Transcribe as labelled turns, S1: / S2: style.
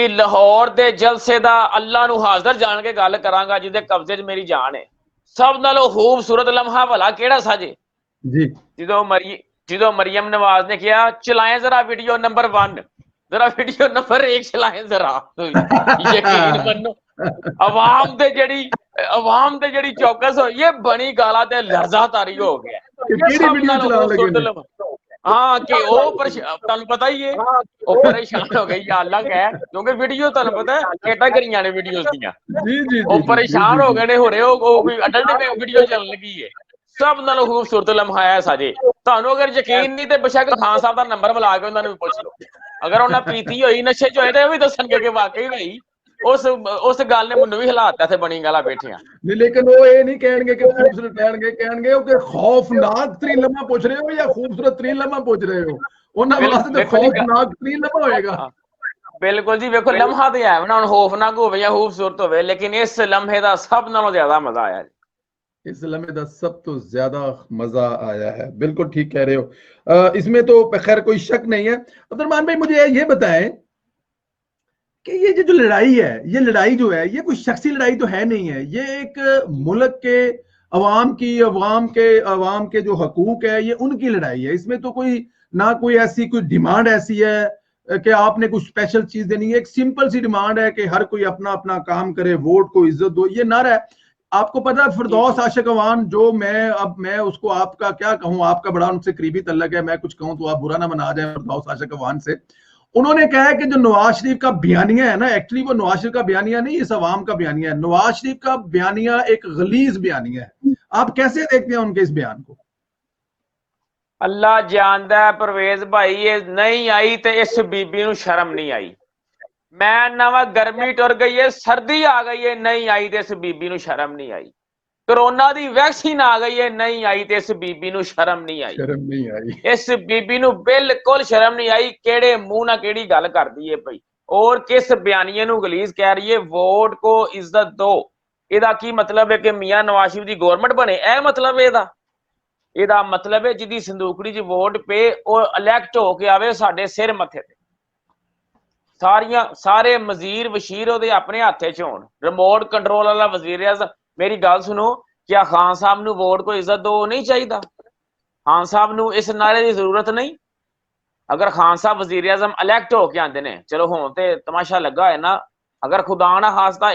S1: ਲਾਹੌਰ ਦੇ ਜਲਸੇ ਦਾ ਅੱਲਾ ਨੂੰ ਹਾਜ਼ਰ ਜਾਣ ਕੇ ਗੱਲ ਕਰਾਂਗਾ ਜਿਹਦੇ ਕਬਜ਼ੇ 'ਚ ਮੇਰੀ ਜਾਨ ਹੈ। ਸਭ ਨਾਲੋਂ ਖੂਬਸੂਰਤ ਲਮਹਾ ਭਲਾ ਕਿਹੜਾ ਸਾਜੇ
S2: ਜੀ?
S1: ਜਦੋਂ ਮਰੀਮ ਨਵਾਜ਼ ਨੇ ਕਿਹਾ ਚਲਾएं जरा वीडियो नंबर 1, जरा वीडियो नंबर 1 चलाएं जरा। यकीन मनो आवाम ते ਜਿਹੜੀ ਚੌਕਸ ਹੋਈ ਹੈ ਬਣੀ ਗਾਲਾਂ ਤੇ ਲਰਜ਼ਾ ਤਾਰੀ ਹੋ ਗਿਆ।
S2: ਕਿਹੜੀ ਵੀਡੀਓ ਚਲਾਉਣ ਲੱਗੇ ਨੇ?
S1: ਹਾਂ ਕਿ ਉਹ ਤੁਹਾਨੂੰ ਪਤਾ ਹੀ ਹੈ ਉਹ ਪਰੇਸ਼ਾਨ ਹੋ ਗਈ ਜਾਂ ਅੱਲਾ ਕਹਿ, ਕਿਉਂਕਿ ਵੀਡੀਓ ਤੁਹਾਨੂੰ ਪਤਾ ਕੈਟਾਗਰੀਆਂ ਨੇ ਵੀਡੀਓਜ਼ ਦੀਆਂ।
S2: ਜੀ ਜੀ
S1: ਉਹ ਪਰੇਸ਼ਾਨ ਹੋ ਗਏ ਨੇ ਹੋਰੇ ਉਹ ਵੀ ਅਡਲਟ ਵੀਡੀਓ ਚੱਲਣ ਲੱਗੀ ਹੈ। ਸਭ ਨਾਲੋਂ ਖੂਬਸੂਰਤ ਲਮਹਾ ਹੈ ਸਾਜੇ। ਤੁਹਾਨੂੰ ਅਗਰ ਯਕੀਨ ਨਹੀਂ ਤੇ ਬੇਸ਼ੱਕ ਖਾਨ ਸਾਹਿਬ ਦਾ ਨੰਬਰ ਮਿਲਾ ਕੇ ਉਹਨਾਂ ਨੂੰ ਪੁੱਛ ਲਓ। ਅਗਰ ਉਹਨਾਂ ਪੀਤੀ ਹੋਈ ਨਸ਼ੇ 'ਚ ਹੋਏ ਤੇ ਉਹ ਵੀ ਦੱਸਣਗੇ ਕਿ ਵਾਕਈ ਨਹੀਂ ਉਸ ਗੱਲ ਨੇ ਮੈਨੂੰ ਵੀ ਹਿਲਾਤਾ ਇੱਥੇ ਬਣੀ ਗਾਲਾ ਬੈਠਿਆ।
S2: ਨਹੀਂ ਲੇਕਿਨ ਉਹ ਇਹ ਨਹੀਂ ਕਹਿਣਗੇ ਕਿ ਖੂਬਸੂਰਤ ਕਹਿਣਗੇ ਉਹ ਕਿ ਖੌਫਨਾਕ ਤਰੀਨ ਲਮਹਾ ਪੁੱਛ ਰਹੇ ਹੋ ਜਾਂ ਖੂਬਸੂਰਤ ਤਰੀਨ ਲਮਹਾ ਪੁੱਛ ਰਹੇ ਹੋ। ਉਹਨਾਂ ਵਾਸਤੇ ਤਾਂ ਖੌਫਨਾਕ ਤਰੀਨ ਲਮਹਾ ਹੋਏਗਾ।
S1: ਬਿਲਕੁਲ ਜੀ, ਵੇਖੋ ਲਮਹਾ ਤੇ ਹੈ ਨਾ, ਹੁਣ ਖੌਫਨਾਕ ਹੋਵੇ ਜਾਂ ਖੂਬਸੂਰਤ ਹੋਵੇ, ਲੇਕਿਨ ਇਸ ਲਮਹੇ ਦਾ ਸਭ ਨਾਲੋਂ ਜ਼ਿਆਦਾ ਮਜ਼ਾ ਆਇਆ।
S2: इस लम्हे का सब तो ज्यादा मजा आया है। बिल्कुल ठीक कह रहे हो। इसमें तो खैर कोई शक नहीं है। अब्दुर्रहमान भाई मुझे ये बताएं कि ये जो लड़ाई है, ये लड़ाई जो है ये कोई शख्सी लड़ाई तो है नहीं है, ये एक मुल्क के अवाम के जो हकूक है ये उनकी लड़ाई है। इसमें तो कोई ना कोई ऐसी कोई डिमांड ऐसी है कि आपने कुछ स्पेशल चीज देनी है। एक सिंपल सी डिमांड है कि हर कोई अपना अपना काम करे, वोट को इज्जत दो, ये नारा है। आपको पता है फिरदौस आशिक अवान जो मैं उसको आपका क्या कहूं, आपका बड़ा उनसे करीबी तल्लक है, मैं कुछ कहूं तो आप बुरा ना मना जाए फिरदौस आशिक अवान से। उन्होंने कहा है कि जो नवाज शरीफ का बयानिया है ना, एक्चुअली वो नवाज शरीफ का बयानिया नहीं, इस अवाम का बयानिया है। नवाज शरीफ का बयानिया एक गलीज बयानिया है। आप कैसे देखते हैं उनके इस बयान को?
S1: अल्लाह जानदा है परवेज भाई, ये नहीं आई तो इस बीबी नूं शर्म नहीं आई। मैं नवा गर्मी टुर गई है, सर्दी आ गई है, नहीं आई तो इस बीबी नूं शर्म नहीं आई। कोरोना दी वैक्सीन आ गई है, नहीं आई तो इस बीबी नूं शर्म नहीं आई।
S2: शर्म नहीं आई,
S1: इस बीबी नूं बिल्कुल शर्म नहीं आई। केड़े मुंह ना केड़ी गल करदी है पई और किस बयानिए नूं गलीज कह रही है वोट को इज्जत दो। ਇਹਦਾ ਕੀ ਮਤਲਬ ਹੈ ਕਿ ਮੀਆਂ ਨਵਾਜ਼ ਸ਼ਰੀਫ ਦੀ ਗਵਰਨਮੈਂਟ ਬਣੇ? ਇਹ ਮਤਲਬ ਇਹਦਾ ਮਤਲਬ ਹੈ ਜਿਹਦੀ ਸੰਦੂਕੜੀ 'ਚ ਵੋਟ ਪੇ ਉਹ ਇਲੈਕਟ ਹੋ ਕੇ ਆਵੇ ਸਾਡੇ ਸਿਰ ਮੱਥੇ ਤੇ। ਸਾਰੇ ਵਜ਼ੀਰ ਵਸ਼ੀਰ ਉਹਦੇ ਆਪਣੇ ਹੱਥੇ 'ਚ ਹੋਣ, ਰਿਮੋਟ ਕੰਟਰੋਲ ਵਾਲਾ ਵਜ਼ੀਰ ਆਜ਼ਮ। ਮੇਰੀ ਗੱਲ ਸੁਣੋ, क्या खान साहब ਨੂੰ ਵੋਟ को इज्जत दो नहीं चाहिए? खान साहब ਨੂੰ ਇਸ ਨਾਰੇ ਦੀ ਜ਼ਰੂਰਤ ਨਹੀਂ। अगर खान साहब वजीर आजम इलैक्ट हो के आते हैं, चलो हों तो तमाशा लगा है ना, अगर खुदा ना खास्ता